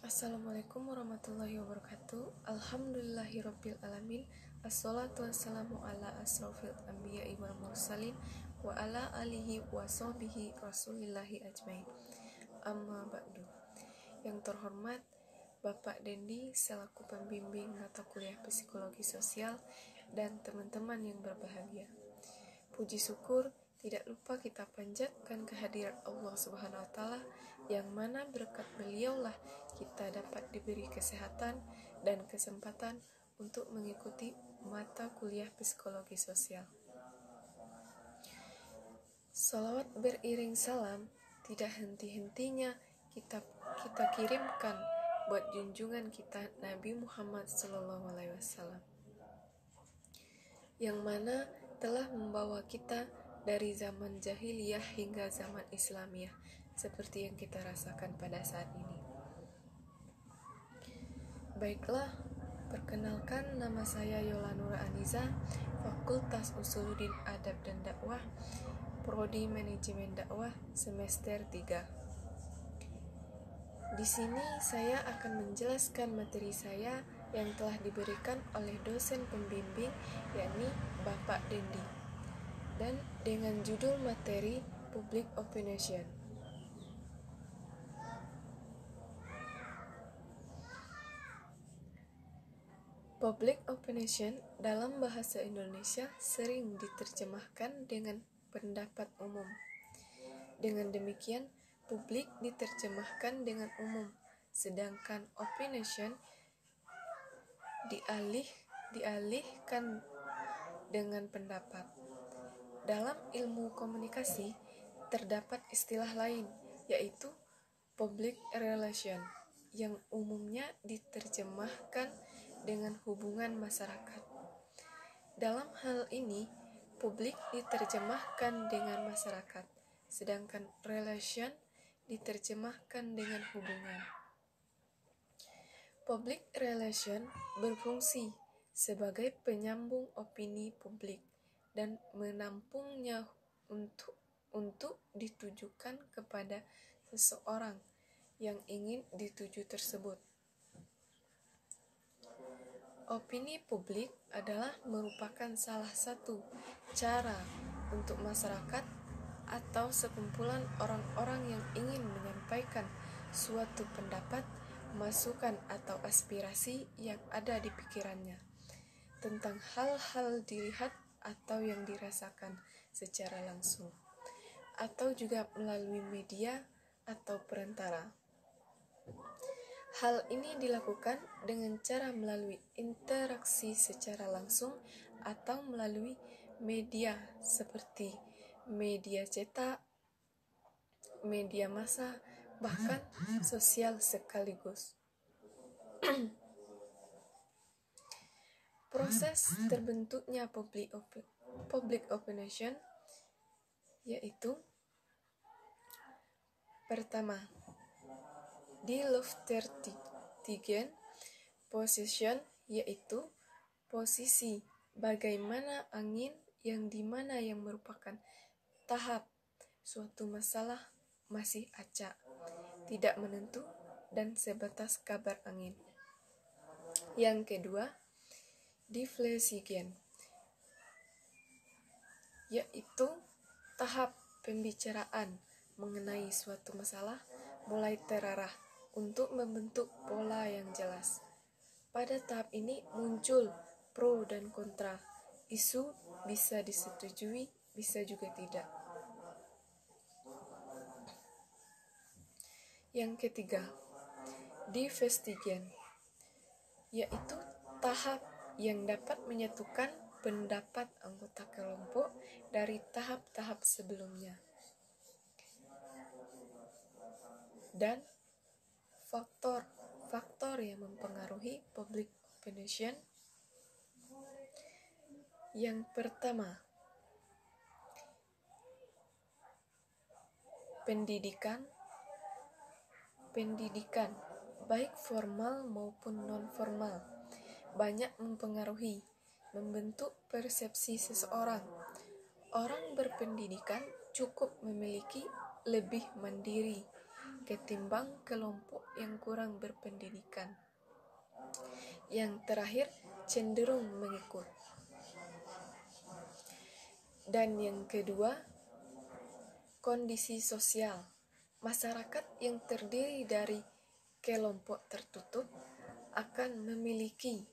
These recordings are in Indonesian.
Assalamualaikum warahmatullahi wabarakatuh. Alhamdulillahirabbil alamin. Assalatu wassalamu ala asrofil anbiya'i wal mursalin wa ala alihi wa sahbihi rasulillahi ajmain. Amma ba'du. Yang terhormat Bapak Dendi selaku pembimbing mata kuliah psikologi sosial dan teman-teman yang berbahagia. Puji syukur tidak lupa kita panjatkan kehadiran Allah Subhanahu wa taala yang mana berkat beliaulah kita dapat diberi kesehatan dan kesempatan untuk mengikuti mata kuliah psikologi sosial. Salawat beriring salam tidak henti-hentinya kita kirimkan buat junjungan kita Nabi Muhammad SAW, yang mana telah membawa kita dari zaman jahiliyah hingga zaman Islamiyah seperti yang kita rasakan pada saat ini. Baiklah, perkenalkan nama saya Yola Nura Aniza, Fakultas Usuluddin Adab dan Dakwah, Prodi Manajemen Dakwah, semester 3. Di sini saya akan menjelaskan materi saya yang telah diberikan oleh dosen pembimbing, yakni Bapak Dendi, dan dengan judul materi Public Opinion. Public opinion dalam bahasa Indonesia sering diterjemahkan dengan pendapat umum. Dengan demikian, publik diterjemahkan dengan umum, sedangkan opinion dialihkan dengan pendapat. Dalam ilmu komunikasi, terdapat istilah lain, yaitu public relation, yang umumnya diterjemahkan dengan hubungan masyarakat. Dalam hal ini, publik diterjemahkan dengan masyarakat, sedangkan relation diterjemahkan dengan hubungan. Public relation berfungsi sebagai penyambung opini publik dan menampungnya untuk ditujukan kepada seseorang yang ingin dituju tersebut. Opini publik adalah merupakan salah satu cara untuk masyarakat atau sekumpulan orang-orang yang ingin menyampaikan suatu pendapat, masukan atau aspirasi yang ada di pikirannya tentang hal-hal dilihat atau yang dirasakan secara langsung, atau juga melalui media atau perantara. Hal ini dilakukan dengan cara melalui interaksi secara langsung atau melalui media seperti media cetak, media massa, bahkan sosial sekaligus. Proses terbentuknya public opinion yaitu: pertama, di Luftertigen position, yaitu posisi bagaimana angin yang dimana yang merupakan tahap suatu masalah masih acak, tidak menentu, dan sebatas kabar angin. Yang kedua, Deflesigen, yaitu tahap pembicaraan mengenai suatu masalah mulai terarah untuk membentuk pola yang jelas. Pada tahap ini muncul pro dan kontra. Isu bisa disetujui, bisa juga tidak. Yang ketiga, Divestigen, yaitu tahap yang dapat menyatukan pendapat anggota kelompok dari tahap-tahap sebelumnya. Dan faktor yang mempengaruhi public opinion. Yang pertama, pendidikan baik formal maupun non-formal banyak mempengaruhi, membentuk persepsi seseorang. Orang berpendidikan cukup memiliki lebih mandiri, ketimbang kelompok yang kurang berpendidikan. Yang terakhir, cenderung mengikut. Dan yang kedua, kondisi sosial. Masyarakat yang terdiri dari kelompok tertutup akan memiliki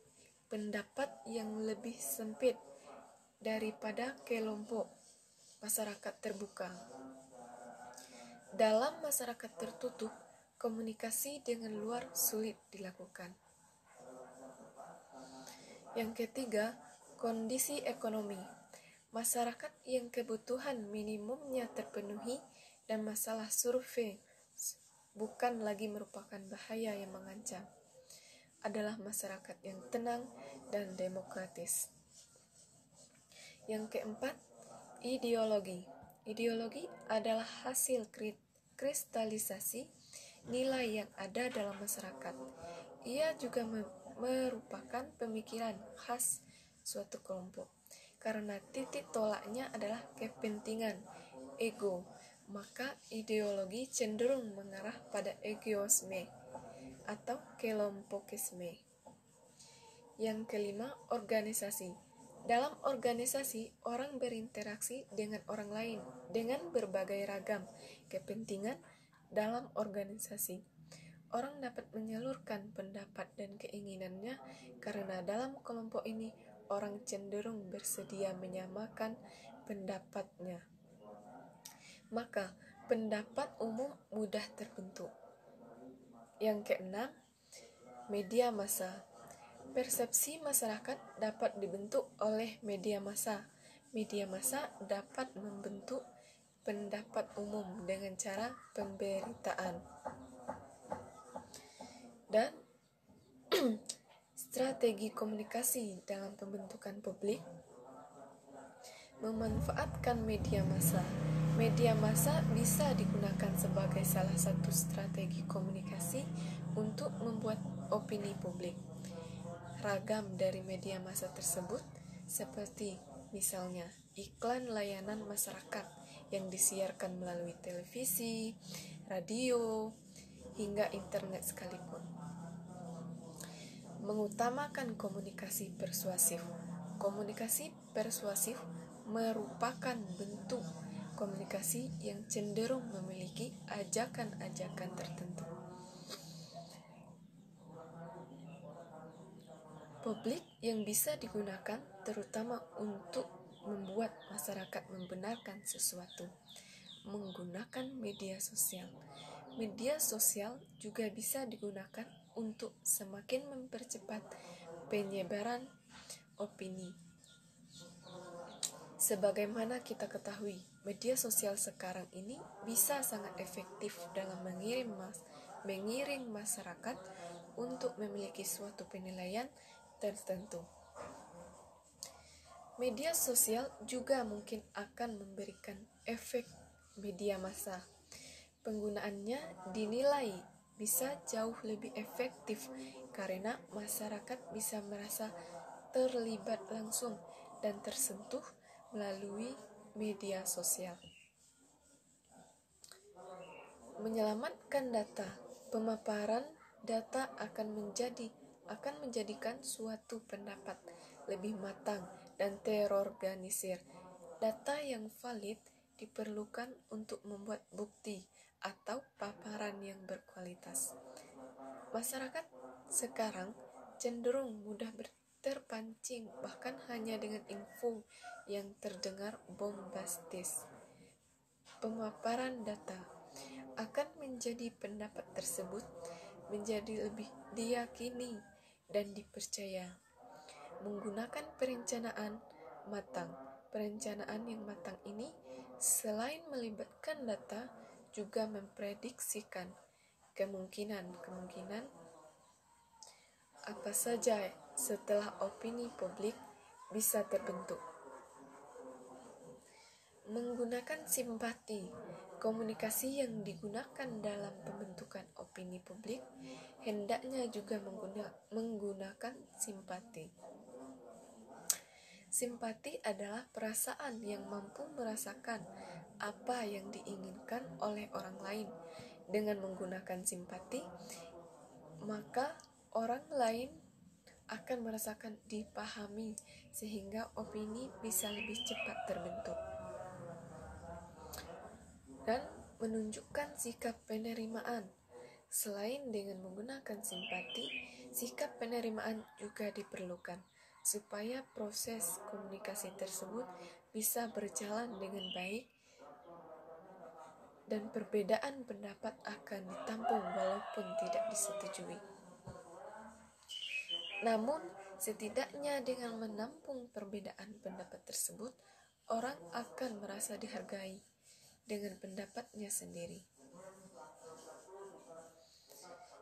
pendapat yang lebih sempit daripada kelompok masyarakat terbuka. Dalam masyarakat tertutup, komunikasi dengan luar sulit dilakukan. Yang ketiga, kondisi ekonomi. Masyarakat yang kebutuhan minimumnya terpenuhi dan masalah survei bukan lagi merupakan bahaya yang mengancam, adalah masyarakat yang tenang dan demokratis. Yang keempat, ideologi. Ideologi adalah hasil kristalisasi nilai yang ada dalam masyarakat. Ia juga merupakan pemikiran khas suatu kelompok. Karena titik tolaknya adalah kepentingan, ego, maka ideologi cenderung mengarah pada egoisme atau kelompokisme. Yang kelima, organisasi. Dalam organisasi, orang berinteraksi dengan orang lain dengan berbagai ragam kepentingan dalam organisasi. Orang dapat menyalurkan pendapat dan keinginannya karena dalam kelompok ini orang cenderung bersedia menyamakan pendapatnya. Maka, pendapat umum mudah terbentuk. Yang keenam, media massa. Persepsi masyarakat dapat dibentuk oleh media massa. Media massa dapat membentuk pendapat umum dengan cara pemberitaan. Dan strategi komunikasi dalam pembentukan publik memanfaatkan media massa. Media massa bisa digunakan sebagai salah satu strategi komunikasi untuk membuat opini publik. Ragam dari media massa tersebut seperti misalnya iklan layanan masyarakat yang disiarkan melalui televisi, radio, hingga internet sekalipun. Mengutamakan komunikasi persuasif. Komunikasi persuasif merupakan bentuk komunikasi yang cenderung memiliki ajakan-ajakan tertentu. Publik yang bisa digunakan terutama untuk membuat masyarakat membenarkan sesuatu menggunakan media sosial. Media sosial juga bisa digunakan untuk semakin mempercepat penyebaran opini. Sebagaimana kita ketahui, media sosial sekarang ini bisa sangat efektif dalam mengiring masyarakat untuk memiliki suatu penilaian tertentu. Media sosial juga mungkin akan memberikan efek media massa. Penggunaannya dinilai bisa jauh lebih efektif karena masyarakat bisa merasa terlibat langsung dan tersentuh melalui media sosial. Menyelamatkan data. Pemaparan data akan menjadikan suatu pendapat lebih matang dan terorganisir. Data yang valid diperlukan untuk membuat bukti atau paparan yang berkualitas. Masyarakat sekarang cenderung mudah terpancing bahkan hanya dengan info yang terdengar bombastis. Pemaparan data akan menjadi pendapat tersebut menjadi lebih diyakini dan dipercaya. Menggunakan perencanaan matang. Perencanaan yang matang ini selain melibatkan data juga memprediksikan kemungkinan apa saja setelah opini publik bisa terbentuk. Menggunakan simpati. Komunikasi yang digunakan dalam pembentukan opini publik hendaknya juga menggunakan simpati. Simpati adalah perasaan yang mampu merasakan apa yang diinginkan oleh orang lain dengan menggunakan simpati, maka orang lain akan merasakan dipahami sehingga opini bisa lebih cepat terbentuk. Dan menunjukkan sikap penerimaan. Selain dengan menggunakan simpati, sikap penerimaan juga diperlukan supaya proses komunikasi tersebut bisa berjalan dengan baik dan perbedaan pendapat akan ditampung walaupun tidak disetujui. Namun, setidaknya dengan menampung perbedaan pendapat tersebut, orang akan merasa dihargai dengan pendapatnya sendiri.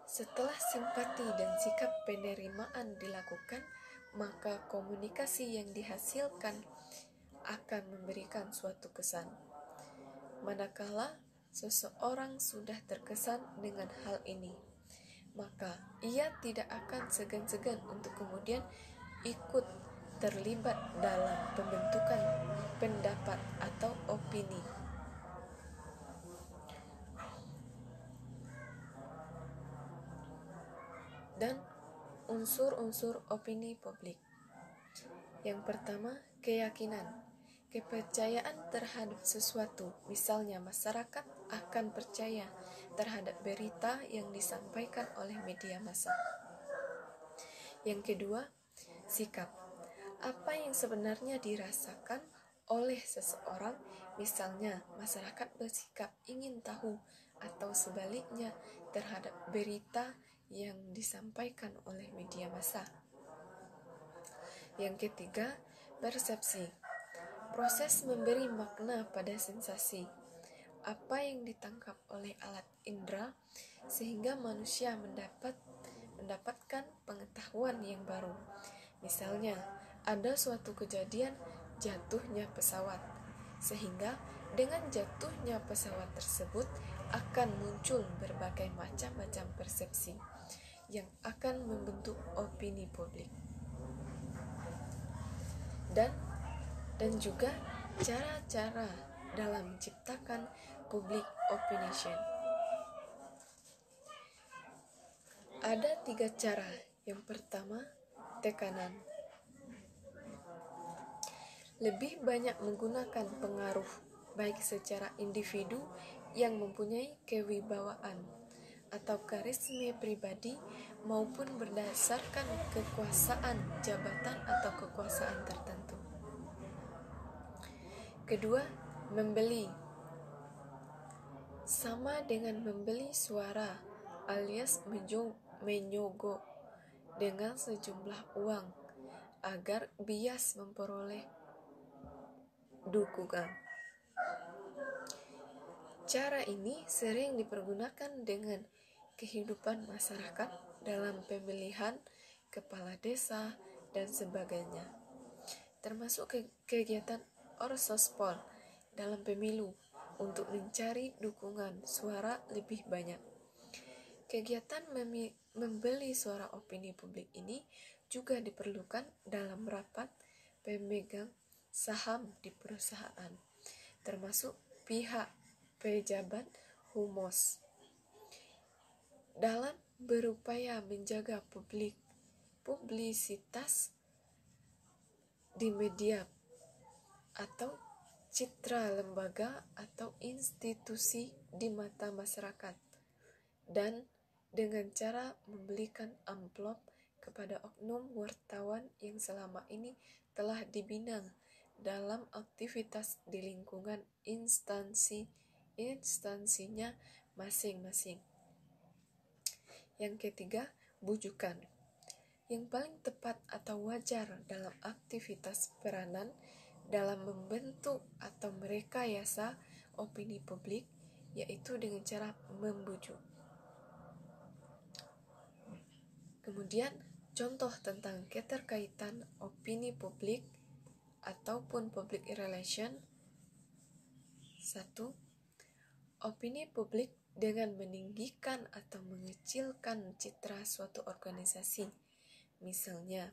Setelah simpati dan sikap penerimaan dilakukan, maka komunikasi yang dihasilkan akan memberikan suatu kesan. Manakala seseorang sudah terkesan dengan hal ini, maka ia tidak akan segan-segan untuk kemudian ikut terlibat dalam pembentukan pendapat atau opini. Dan unsur-unsur opini publik. Yang pertama, keyakinan. Kepercayaan terhadap sesuatu, misalnya masyarakat akan percaya terhadap berita yang disampaikan oleh media massa. Yang kedua, sikap. Apa yang sebenarnya dirasakan oleh seseorang, misalnya masyarakat bersikap ingin tahu atau sebaliknya terhadap berita yang disampaikan oleh media massa. Yang ketiga, persepsi. Proses memberi makna pada sensasi. Apa yang ditangkap oleh alat indera sehingga manusia mendapatkan pengetahuan yang baru. Misalnya, ada suatu kejadian jatuhnya pesawat, sehingga dengan jatuhnya pesawat tersebut akan muncul berbagai macam persepsi yang akan membentuk opini publik. Dan juga cara-cara dalam menciptakan public opinion. Ada 3 cara. Yang pertama, tekanan. Lebih banyak menggunakan pengaruh, baik secara individu yang mempunyai kewibawaan atau karisma pribadi maupun berdasarkan kekuasaan jabatan atau kekuasaan tertentu. Kedua, membeli. Sama dengan membeli suara alias menyogok dengan sejumlah uang agar bias memperoleh dukungan. Cara ini sering dipergunakan dengan kehidupan masyarakat dalam pemilihan kepala desa dan sebagainya, termasuk kegiatan orsospol dalam pemilu untuk mencari dukungan suara lebih banyak. Kegiatan membeli suara opini publik ini juga diperlukan dalam rapat pemegang saham di perusahaan, termasuk pihak pejabat humas, dalam berupaya menjaga publisitas di media atau citra lembaga atau institusi di mata masyarakat, dan dengan cara membelikan amplop kepada oknum wartawan yang selama ini telah dibina dalam aktivitas di lingkungan instansinya masing-masing. Yang ketiga, bujukan. Yang paling tepat atau wajar dalam aktivitas peranan dalam membentuk atau merekayasa opini publik, yaitu dengan cara membujuk. Kemudian, contoh tentang keterkaitan opini publik ataupun public relation. 1. Opini publik dengan meninggikan atau mengecilkan citra suatu organisasi. Misalnya,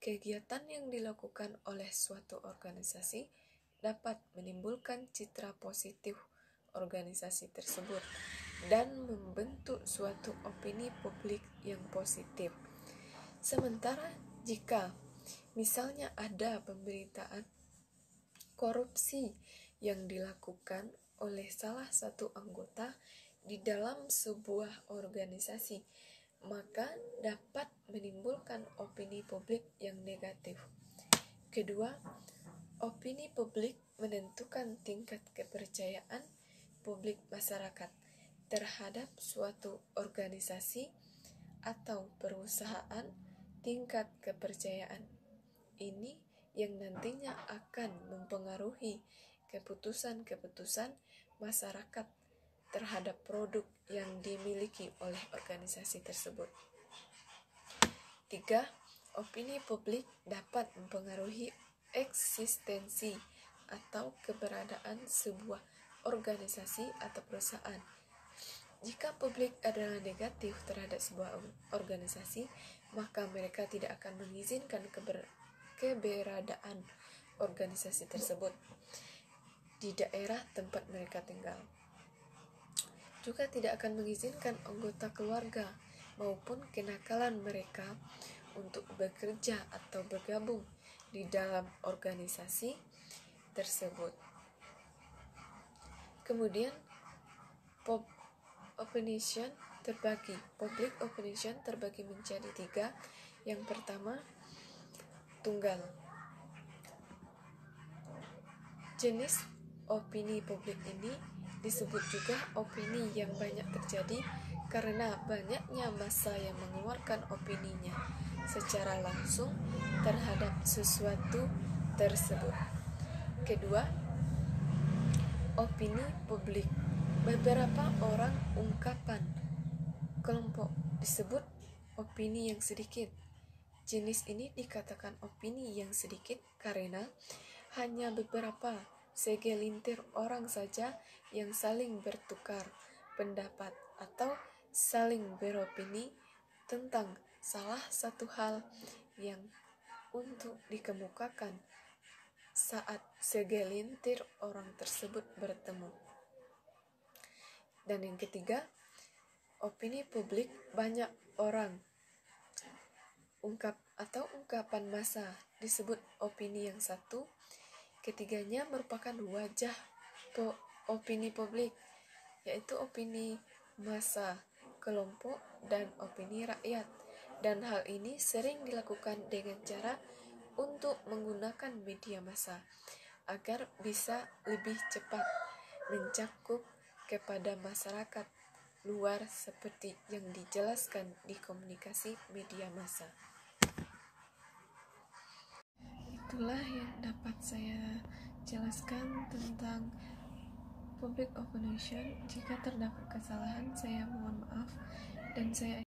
kegiatan yang dilakukan oleh suatu organisasi dapat menimbulkan citra positif organisasi tersebut dan membentuk suatu opini publik yang positif. Sementara jika misalnya ada pemberitaan korupsi yang dilakukan oleh salah satu anggota di dalam sebuah organisasi, maka dapat menimbulkan opini publik yang negatif. Kedua, opini publik menentukan tingkat kepercayaan publik masyarakat terhadap suatu organisasi atau perusahaan. Tingkat kepercayaan ini yang nantinya akan mempengaruhi keputusan-keputusan masyarakat terhadap produk yang dimiliki oleh organisasi tersebut. 3. Opini publik dapat mempengaruhi eksistensi atau keberadaan sebuah organisasi atau perusahaan. Jika publik adalah negatif terhadap sebuah organisasi, maka mereka tidak akan mengizinkan keberadaan organisasi tersebut di daerah tempat mereka tinggal. Juga tidak akan mengizinkan anggota keluarga maupun kenakalan mereka untuk bekerja atau bergabung di dalam organisasi tersebut. Kemudian public opinion terbagi menjadi 3. Yang pertama, tunggal. Jenis opini publik ini disebut juga opini yang banyak terjadi karena banyaknya massa yang mengeluarkan opininya secara langsung terhadap sesuatu tersebut. Kedua, opini publik. Beberapa orang ungkapan kelompok disebut opini yang sedikit. Jenis ini dikatakan opini yang sedikit karena hanya beberapa segelintir orang saja yang saling bertukar pendapat atau saling beropini tentang salah satu hal yang untuk dikemukakan saat segelintir orang tersebut bertemu. Dan yang ketiga, opini publik banyak orang ungkapan massa disebut opini yang satu. Ketiganya merupakan wajah opini publik, yaitu opini massa, kelompok, dan opini rakyat. Dan hal ini sering dilakukan dengan cara untuk menggunakan media massa agar bisa lebih cepat mencakup kepada masyarakat luar seperti yang dijelaskan di komunikasi media massa. Itulah yang dapat saya jelaskan tentang public opinion. Jika terdapat kesalahan, saya mohon maaf dan saya